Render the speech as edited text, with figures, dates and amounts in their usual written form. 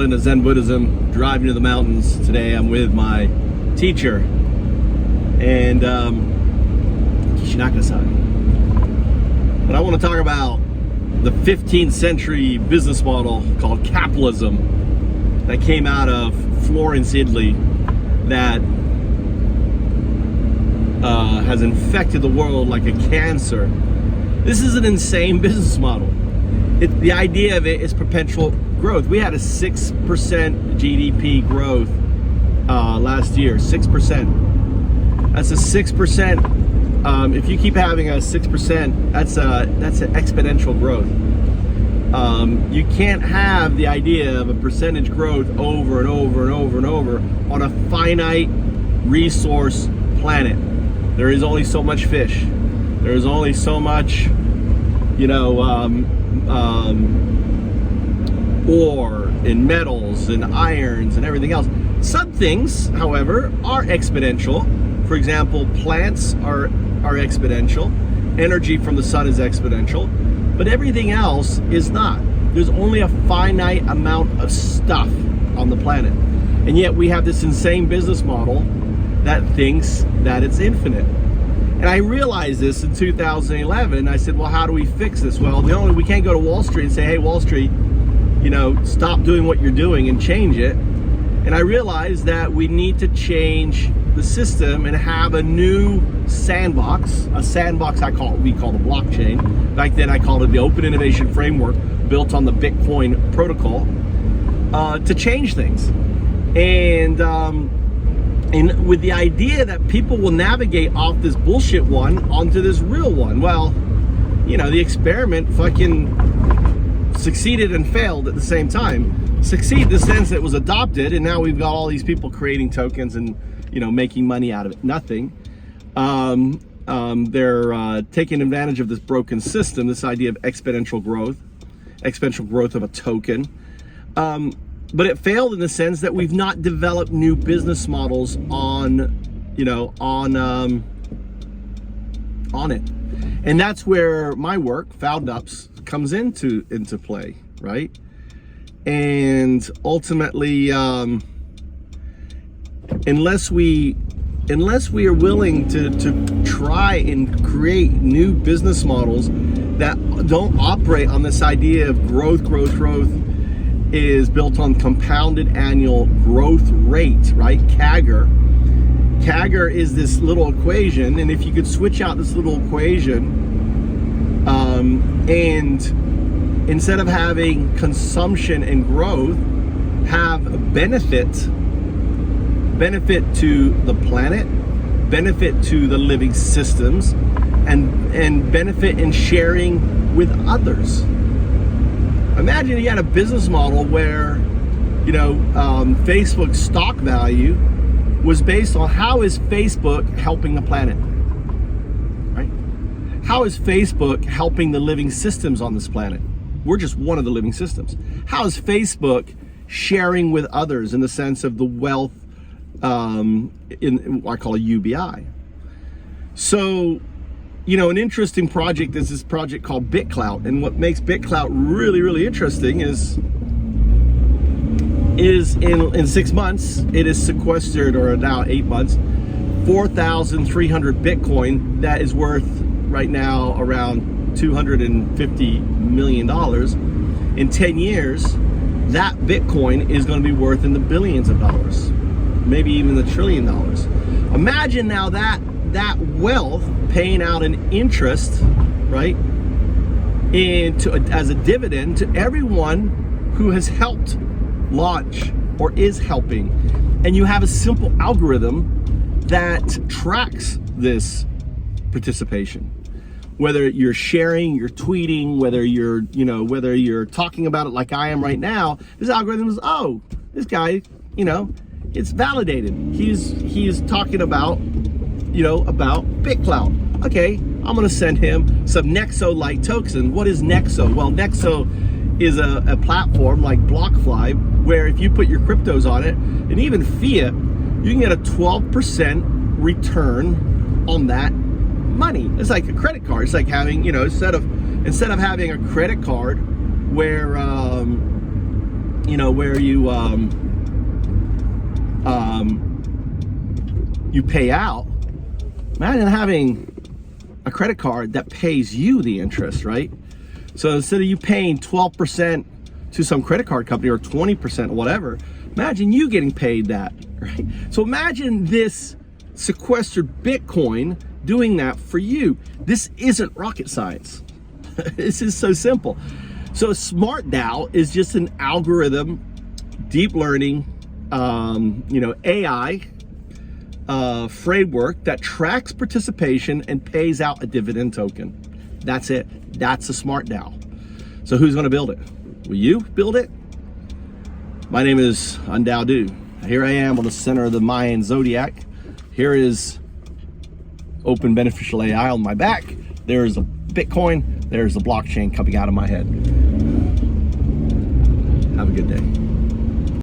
into Zen Buddhism, driving to the mountains. Today I'm with my teacher, and Kishinaka-san. But I want to talk about the 15th century business model called capitalism that came out of Florence, Italy, that has infected the world like a cancer. This is an insane business model. The idea of it is perpetual growth. We had a 6% GDP growth last year, 6%. That's a 6%. If you keep having a 6%, that's an exponential growth. You can't have the idea of a percentage growth over and over and over and over on a finite resource planet. There is only so much fish. There is only so much, ore and metals and irons and everything else. Some things, however, are exponential. For example, plants are exponential. Energy from the sun is exponential, but everything else is not. There's only a finite amount of stuff on the planet. And yet we have this insane business model that thinks that it's infinite. And I realized this in 2011. I said, well, how do we fix this? Well, we can't go to Wall Street and say, hey, Wall Street, stop doing what you're doing and change it. And I realized that we need to change the system and have a new sandbox. A sandbox we call the blockchain. Back then I called it the Open Innovation Framework, built on the Bitcoin protocol, to change things. And with the idea that people will navigate off this bullshit one onto this real one. Well, the experiment fucking succeeded and failed at the same time. Succeed in the sense that it was adopted, and now we've got all these people creating tokens and making money out of it. Nothing. They're taking advantage of this broken system, this idea of exponential growth of a token. But it failed in the sense that we've not developed new business models on it. And that's where my work, FoundUps, comes into play, right? And ultimately, unless we are willing to try and create new business models that don't operate on this idea of growth is built on compounded annual growth rate, right? CAGR is this little equation, and if you could switch out this little equation, and instead of having consumption and growth, have benefit to the planet, benefit to the living systems, and benefit in sharing with others. Imagine you had a business model where, Facebook's stock value was based on how is Facebook helping the planet, right? How is Facebook helping the living systems on this planet? We're just one of the living systems. How is Facebook sharing with others in the sense of the wealth in what I call a UBI? So, an interesting project is this project called BitClout. And what makes BitClout really, really interesting is in 6 months, it is sequestered, or now 8 months, 4,300 Bitcoin that is worth right now around $250 million. In 10 years, that Bitcoin is going to be worth in the billions of dollars, maybe even the $1 trillion. Imagine now that wealth paying out an interest, right, as a dividend to everyone who has helped launch or is helping. And you have a simple algorithm that tracks this participation. Whether you're sharing, you're tweeting, whether you're talking about it like I am right now, this algorithm is, oh, this guy, it's validated. He's talking about BitClout. Okay, I'm gonna send him some Nexo-like tokens. What is Nexo? Well, Nexo is a platform like BlockFi where if you put your cryptos on it, and even fiat, you can get a 12% return on that money. It's like a credit card. It's like having, instead of having a credit card where where you pay out. Imagine having a credit card that pays you the interest, right? So instead of you paying 12% to some credit card company or 20% or whatever, imagine you getting paid that, right? So imagine this sequestered Bitcoin doing that for you. This isn't rocket science. This is so simple. So smart DAO is just an algorithm, deep learning, AI framework that tracks participation and pays out a dividend token. That's it. That's a smart DAO. So who's going to build it? Will you build it? My name is UnDaoDu. Here I am on the center of the Mayan zodiac. Here is open beneficial AI on my back. There's a Bitcoin. There's a blockchain coming out of my head. Have a good day.